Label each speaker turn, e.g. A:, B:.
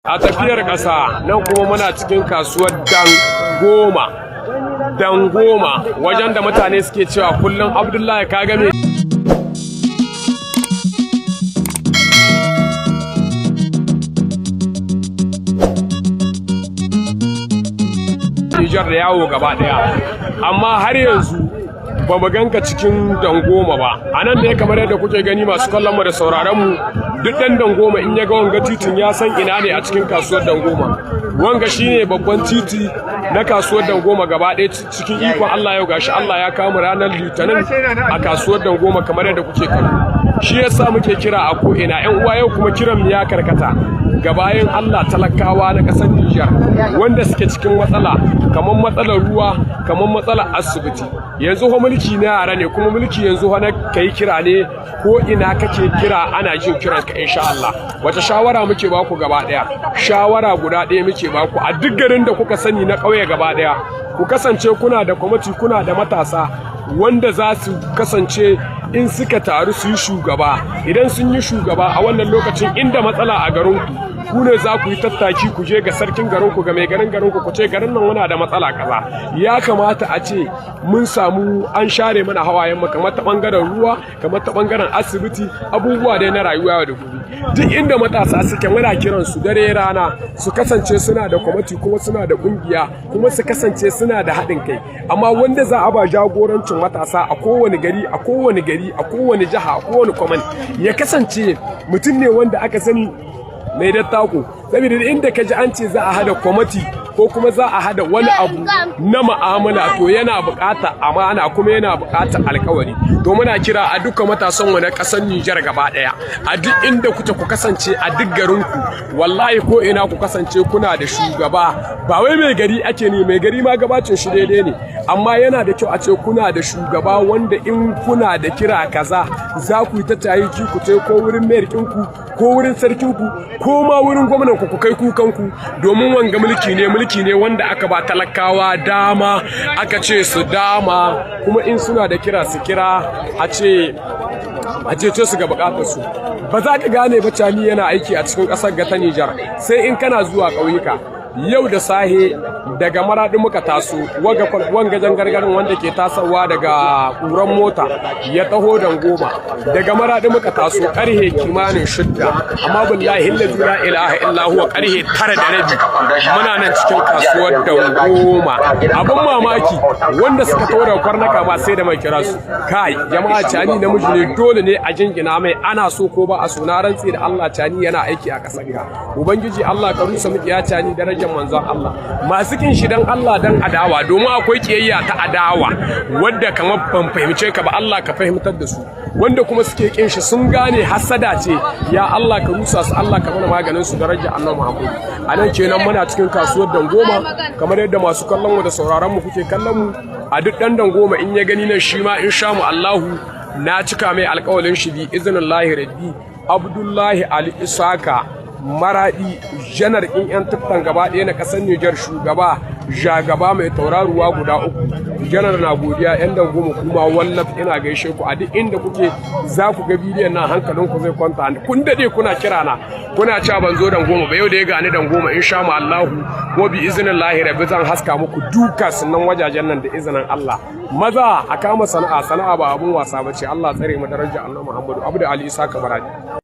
A: A tafiyar ƙasa nan kuma muna cikin kasuwar Dangoma wajen da mutane suke cewa kullum Abdullahi ka game Nijar da yawo gaba ɗaya, amma har yanzu ba mu ganka cikin Dangoma ba. A nan ne kamar yadda kuke gani masu kallon mu da sauraron mu, duk ɗan Dangoma in ya ga wanga titin ya san ina ne a cikin kasuwar Dangoma. Wanga shine babban titi na kasuwar Dangoma gaba ɗaya cikin ikon Allah. Yau gashi Allah ya kawo mu ranar Litinin a kasuwar Dangoma kamar yadda kuke kallo. Shi yasa muke kira a ko ina ƴan uwa, yau kuma kiran mu ya karkata ga bayan Allah talakawa na ƙasar Nijar wanda suke cikin matsala, kamar matsalar ruwa, kamar matsalar asibiti. Yanzu fa mulki na yara ne, kuma mulki yanzu fa na kai kira ne ko ina kake kira ana jin kiran ka insha Allah. Wata shawara muke baku gaba daya? Shawara guda ɗaya muke baku, a duk garin da kuka sani na ƙauye gaba daya ku kasance kuna da kwamiti, kuna da matasa wanda za su kasance in suka taru su yi shugaba. Idan sun yi shugaba a wannan lokacin inda matsala a garinku, ku ne za ku yi tattaki ku je ga sarkin garinku, ga mai garin garinku, ku ce garin nan muna da matsala kaza. Ya kamata a ce mun samu an share mana hawayen mu, kamar ta bangaren ruwa, kamar ta bangaren asibiti, abubuwa dai na rayuwa da gobe. Duk inda matasa suke muna kiran su dare rana su kasance suna da kwamiti, kuma suna da kungiya, kuma su kasance suna da haɗin kai. Amma wanda za a ba jagorancin matasa a kowane gari, a kowane gari, a kowane jiha, a kowane kwaman, ya kasance mutum ne wanda aka sani mai dattako. Saboda inda ka ji an ce za a hada kwamiti ko kuma za a hada wani abu na ma'amala, to yana bukata amana, kuma yana bukata alkawari. To muna kira a duka matasan na kasar Nijar gaba daya, a duk inda kuke ku kasance, a duk garinku, wallahi ko ina ku kasance kuna da shugaba. Ba wai mai gari ake ne, mai gari ma gabacin shi daidai ne, amma yana da kyau a ce kuna da shugaba wanda in kuna da kira kaza za ku yi ta tayi ku tai ko wurin mayar kinku, ko wurin sarkinku, ko ma wurin gwamnan ku kai kukanku. Domin wanga mulki ne wanda aka ba talakawa dama, aka ce su dama, kuma in suna da kira su kira a ce su ga bukatar su. Ba za ka gane ba cani yana aiki a cikin ƙasar ga ta Nijar sai in kana zuwa ƙauyuka. Yau da sahe daga Maradi muka taso, wanga jangargarin wanda ke tasowa daga ƙuran mota ya taho Dangoma. Daga Maradi muka taso ƙarhe kimanin 6, amma billahi la ilaha illa huwa ƙarhe 9:30 muna nan cikin kasuwar Dangoma. Abin mamaki wanda suka taho daga Kwarnaka ma sai da mai kira su. Kai jama'a, cani namiji ne, dole ne a jingina mai, ana so ko ba a so. Na rantse da Allah, cani yana aiki a ƙasar ga. Ubangiji Allah ka rusa miki ya cani daraja manzon Allah. Masu kin shi dan Allah dan adawa, domin akwai kiyayya ta adawa wadda kamar ban fahimce ka ba, Allah ka fahimtar da su. Wanda kuma suke kin shi sun gane hasada ce, ya Allah ka rusa su, Allah ka mana maganin su daraja Annabi Muhammad. A nan kenan muna cikin kasuwar Dangoma kamar yadda masu kallon mu da sauraron mu kuke kallon mu. A duk dan Dangoma in ya gani nan shi ma insha Allahu na cika mai alƙawalin shi bi iznillahi rabbi. Abdullahi Ali Isaka Maradi, janar in 'yan tuktan gaba ɗaya na ƙasar Nijar, shugaba jagaba mai tauraruwa guda 3. Janar na godiya 'yan Dangoma, kuma wallaf ina gaishe ku a duk inda kuke. Za ku ga bidiyon nan hankalinku zai kwanta. Kun daɗe kuna kira na, kuna cewa ban zo Dangoma ba. Yau da ya gani Dangoma insha Allahu, ko bi izinin lahi rabbi zan haska muku duka sunan wajajen nan da izinin Allah. Maza a kama sana'a ba abun wasa bace. Allah tsare mu darajar Annabi Muhammadu. Abdu Ali Isaka Maradi.